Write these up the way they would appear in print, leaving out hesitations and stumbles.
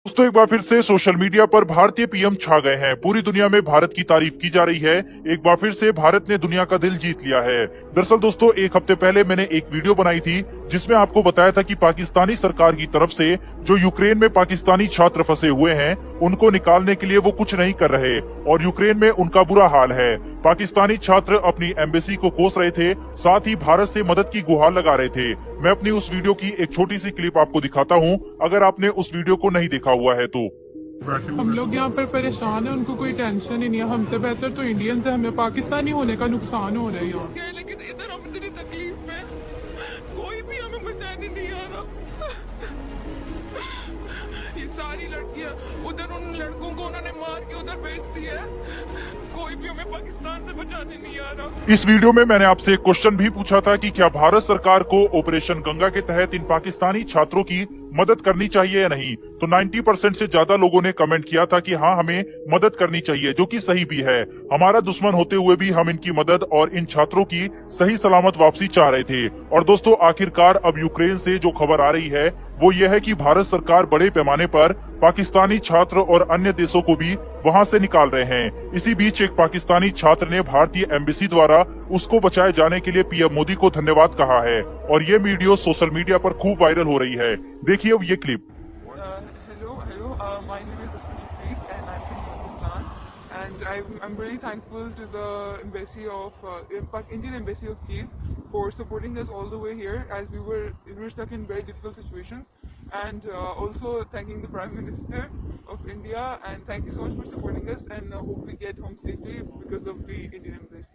दोस्तों एक बार फिर से सोशल मीडिया पर भारतीय पीएम छा गए हैं। पूरी दुनिया में भारत की तारीफ की जा रही है। एक बार फिर से भारत ने दुनिया का दिल जीत लिया है। दरअसल दोस्तों एक हफ्ते पहले मैंने एक वीडियो बनाई थी जिसमें आपको बताया था कि पाकिस्तानी सरकार की तरफ से जो यूक्रेन में पाकिस्तानी छात्र फंसे हुए हैं उनको निकालने के लिए वो कुछ नहीं कर रहे और यूक्रेन में उनका बुरा हाल है। पाकिस्तानी छात्र अपनी एम्बेसी को कोस रहे थे, साथ ही भारत से मदद की गुहार लगा रहे थे। मैं अपनी उस वीडियो की एक छोटी सी क्लिप आपको दिखाता हूं, अगर आपने उस वीडियो को नहीं देखा हुआ है तो। हम लोग यहाँ पर परेशान है, उनको कोई टेंशन ही नहीं है। हमसे बेहतर तो इंडियंस है, हमें पाकिस्तानी होने का नुकसान हो रहा है यहाँ। लेकिन इधर हम इतनी तकलीफ में, कोई भी हमें बचाने नहीं आ रहा। ये सारी लड़कियां उधर उन लड़कों को उन्होंने मार के उधर भेज दिया है, कोई भी हमें पाकिस्तान से बचाने नहीं आ रहा। इस वीडियो में मैंने आपसे एक क्वेश्चन भी पूछा था कि क्या भारत सरकार को ऑपरेशन गंगा के तहत इन पाकिस्तानी छात्रों की मदद करनी चाहिए या नहीं। तो 90% से ज्यादा लोगों ने कमेंट किया था कि हाँ हमें मदद करनी चाहिए, जो कि सही भी है। हमारा दुश्मन होते हुए भी हम इनकी मदद और इन छात्रों की सही सलामत वापसी चाह रहे थे। और दोस्तों आखिरकार अब यूक्रेन से जो खबर आ रही है वो ये है कि भारत सरकार बड़े पैमाने पर पाकिस्तानी छात्र और अन्य देशों को भी वहां से निकाल रहे हैं। इसी बीच एक पाकिस्तानी छात्र ने भारतीय एम्बेसी द्वारा उसको बचाए जाने के लिए पीएम मोदी को धन्यवाद कहा है और ये वीडियो सोशल मीडिया पर खूब वायरल हो रही है। देखिए अब ये clip. My name is Asmit and I'm from Pakistan, and I'm really thankful to the embassy of Indian embassy of Kiev for supporting us all the way here, as we were stuck in very difficult situations, and also thanking the Prime Minister of India, and thank you so much for supporting us, and hope we get home safely because of the Indian embassy.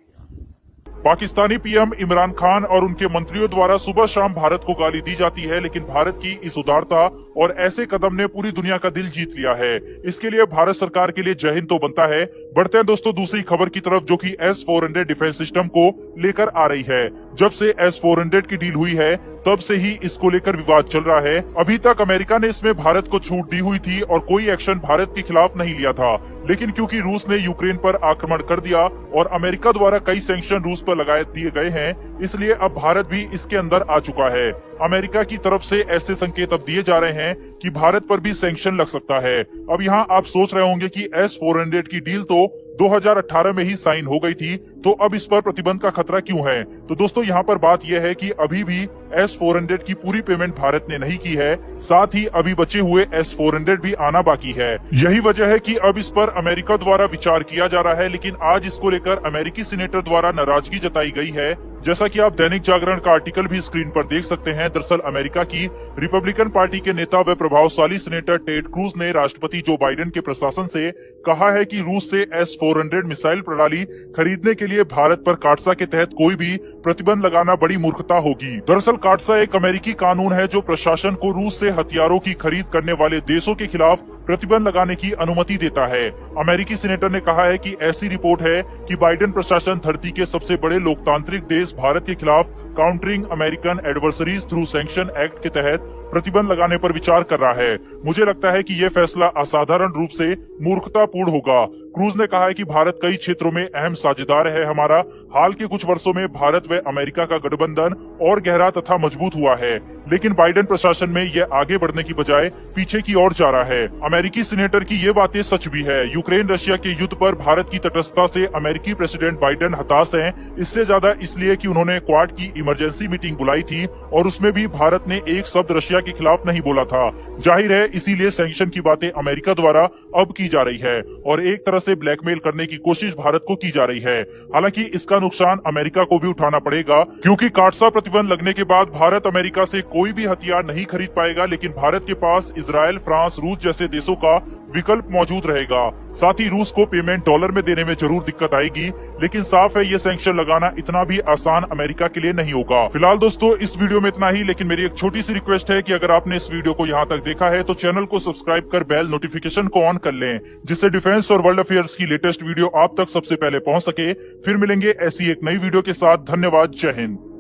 Pakistani PM Imran Khan और उनके मंत्रियों द्वारा सुबह शाम भारत को गाली दी जाती है, लेकिन भारत की इस उदारता और ऐसे कदम ने पूरी दुनिया का दिल जीत लिया है। इसके लिए भारत सरकार के लिए जय हिंद तो बनता है। बढ़ते हैं दोस्तों दूसरी खबर की तरफ, जो कि S-400 डिफेंस सिस्टम को लेकर आ रही है। जब से S-400 की डील हुई है तब से ही इसको लेकर विवाद चल रहा है। अभी तक अमेरिका ने इसमें भारत को छूट दी हुई थी और कोई एक्शन भारत के खिलाफ नहीं लिया था, लेकिन क्योंकि रूस ने यूक्रेन पर आक्रमण कर दिया और अमेरिका द्वारा कई सैंक्शन रूस पर लगा दिए गए हैं, इसलिए अब भारत भी इसके अंदर आ चुका है। अमेरिका की तरफ से ऐसे संकेत अब दिए जा रहे हैं कि भारत पर भी सैंक्शन लग सकता है। अब यहाँ आप सोच रहे होंगे कि S-400 की डील तो 2018 में ही साइन हो गई थी, तो अब इस पर प्रतिबंध का खतरा क्यों है। तो दोस्तों यहाँ पर बात यह है कि अभी भी S-400 की पूरी पेमेंट भारत ने नहीं की है, साथ ही अभी बचे हुए S-400 भी आना बाकी है। यही वजह है कि अब इस पर अमेरिका द्वारा विचार किया जा रहा है, लेकिन आज इसको लेकर अमेरिकी सीनेटर द्वारा नाराजगी जताई गई है। जैसा कि आप दैनिक जागरण का आर्टिकल भी स्क्रीन पर देख सकते हैं। दरअसल अमेरिका की रिपब्लिकन पार्टी के नेता व प्रभावशाली सीनेटर टेड क्रूज ने राष्ट्रपति जो बाइडेन के प्रशासन से कहा है कि रूस से S-400 मिसाइल प्रणाली खरीदने के लिए भारत पर काटसा के तहत कोई भी प्रतिबंध लगाना बड़ी मूर्खता होगी। दरअसल काटसा एक अमेरिकी कानून है जो प्रशासन को रूस से हथियारों की खरीद करने वाले देशों के खिलाफ प्रतिबंध लगाने की अनुमति देता है। अमेरिकी सीनेटर ने कहा है कि ऐसी रिपोर्ट है कि बाइडेन प्रशासन धरती के सबसे बड़े लोकतांत्रिक देश भारत के खिलाफ countering American adversaries through sanction act के तहत प्रतिबंध लगाने पर विचार कर रहा है। मुझे लगता है कि यह फैसला असाधारण रूप से मूर्खतापूर्ण होगा। क्रूज ने कहा है कि भारत कई क्षेत्रों में अहम साझेदार है हमारा। हाल के कुछ वर्षों में भारत व अमेरिका का गठबंधन और गहरा तथा मजबूत हुआ है, लेकिन बाइडेन प्रशासन में यह आगे बढ़ने की बजाय पीछे की ओर जा रहा है। अमेरिकी सीनेटर की ये बातें सच भी है। यूक्रेन रशिया के युद्ध पर भारत की तटस्थता से अमेरिकी प्रेसिडेंट बाइडेन हताश हैं। इससे ज्यादा इसलिए कि उन्होंने क्वाड की इमरजेंसी मीटिंग बुलाई थी और उसमें भी भारत ने एक शब्द रशिया के खिलाफ नहीं बोला था। जाहिर है इसीलिए सैंक्शन की बातें अमेरिका द्वारा अब की जा रही है और एक तरह से ब्लैकमेल करने की कोशिश भारत को की जा रही है। हालांकि इसका नुकसान अमेरिका को भी उठाना पड़ेगा, क्योंकि काटसा प्रतिबंध लगने के बाद भारत अमेरिका से कोई भी हथियार नहीं खरीद पाएगा, लेकिन भारत के पास इजराइल, फ्रांस, रूस जैसे देशों का विकल्प मौजूद रहेगा। साथ ही रूस को पेमेंट डॉलर में देने में जरूर दिक्कत आएगी, लेकिन साफ है ये सैंक्शन लगाना इतना भी आसान अमेरिका के लिए नहीं होगा। फिलहाल दोस्तों इस वीडियो में इतना ही, लेकिन मेरी एक छोटी सी रिक्वेस्ट है कि अगर आपने इस वीडियो को यहाँ तक देखा है तो चैनल को सब्सक्राइब कर बेल नोटिफिकेशन को ऑन कर लें, जिससे डिफेंस और वर्ल्ड अफेयर्स की लेटेस्ट वीडियो आप तक सबसे पहले पहुंच सके। फिर मिलेंगे ऐसी एक नई वीडियो के साथ। धन्यवाद। जय हिंद।